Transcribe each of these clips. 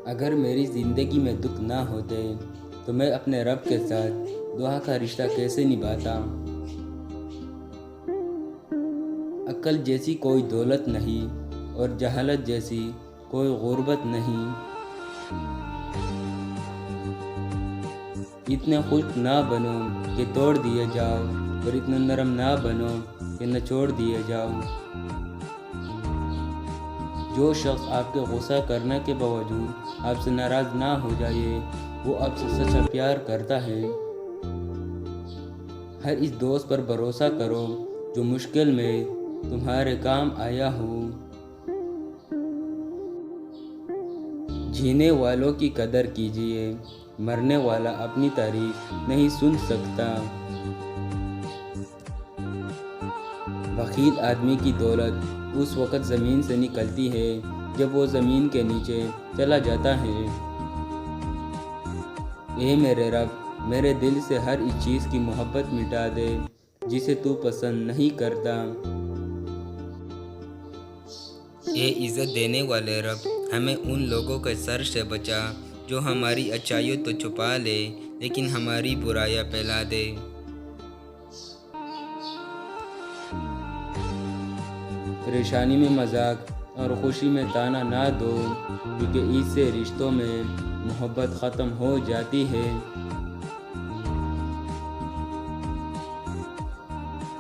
اگر میری زندگی میں دکھ نہ ہوتے تو میں اپنے رب کے ساتھ دعا کا رشتہ کیسے نبھاتا۔ عقل جیسی کوئی دولت نہیں اور جہالت جیسی کوئی غربت نہیں۔ اتنے خشک نہ بنو کہ توڑ دیے جاؤ اور اتنے نرم نہ بنو کہ نچوڑ دیے جاؤ۔ جو شخص آپ کے غصہ کرنے کے باوجود آپ سے ناراض نہ ہو جائے وہ آپ سے سچا پیار کرتا ہے۔ ہر اس دوست پر بھروسہ کرو جو مشکل میں تمہارے کام آیا ہو۔ جینے والوں کی قدر کیجیے، مرنے والا اپنی تعریف نہیں سن سکتا۔ بخیل آدمی کی دولت اس وقت زمین سے نکلتی ہے جب وہ زمین کے نیچے چلا جاتا ہے۔ اے میرے رب، میرے دل سے ہر اس چیز کی محبت مٹا دے جسے تو پسند نہیں کرتا۔ اے عزت دینے والے رب، ہمیں ان لوگوں کے شر سے بچا جو ہماری اچھائیوں تو چھپا لے لیکن ہماری برائیاں پھیلا دے۔ پریشانی میں مذاق اور خوشی میں طعنہ نہ دو کیونکہ اس سے رشتوں میں محبت ختم ہو جاتی ہے۔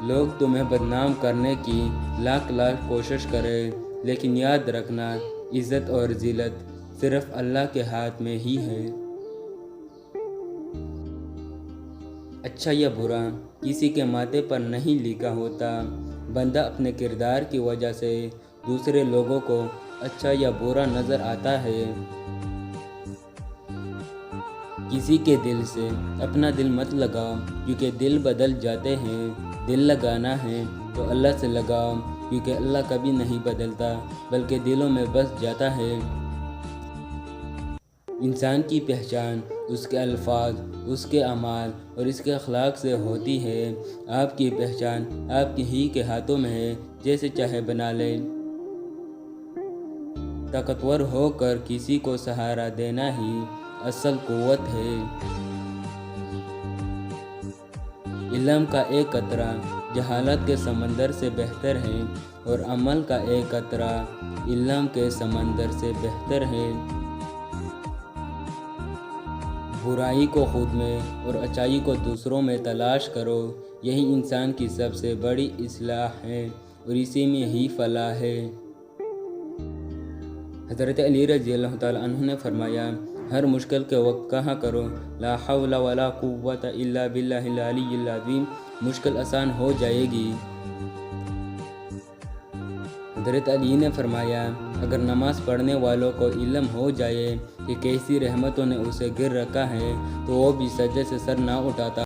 لوگ تمہیں بدنام کرنے کی لاکھ کوشش کریں لیکن یاد رکھنا عزت اور ذلت صرف اللہ کے ہاتھ میں ہی ہے۔ اچھا یا برا کسی کے ماتھے پر نہیں لکھا ہوتا۔ بندہ اپنے کردار کی وجہ سے دوسرے لوگوں کو اچھا یا برا نظر آتا ہے۔ کسی کے دل سے اپنا دل مت لگاؤ کیونکہ دل بدل جاتے ہیں۔ دل لگانا ہے تو اللہ سے لگاؤ کیونکہ اللہ کبھی نہیں بدلتا بلکہ دلوں میں بس جاتا ہے۔ انسان کی پہچان اس کے الفاظ، اس کے اعمال اور اس کے اخلاق سے ہوتی ہے۔ آپ کی پہچان آپ ہی کے ہاتھوں میں ہے، جیسے چاہے بنا لیں۔ طاقتور ہو کر کسی کو سہارا دینا ہی اصل قوت ہے۔ علم کا ایک قطرہ جہالت کے سمندر سے بہتر ہے اور عمل کا ایک قطرہ علم کے سمندر سے بہتر ہے۔ برائی کو خود میں اور اچائی کو دوسروں میں تلاش کرو، یہی انسان کی سب سے بڑی اصلاح ہے اور اسی میں ہی فلاح ہے۔ حضرت علی رضی اللہ تعالیٰ عنہ نے فرمایا، ہر مشکل کے وقت کہا کرو لا حول ولا قوت الا باللہ العلی العظیم، مشکل آسان ہو جائے گی۔ حضرت علی نے فرمایا، اگر نماز پڑھنے والوں کو علم ہو جائے کہ کیسی رحمتوں نے اسے گر رکھا ہے تو وہ بھی سجدے سے سر نہ اٹھاتا۔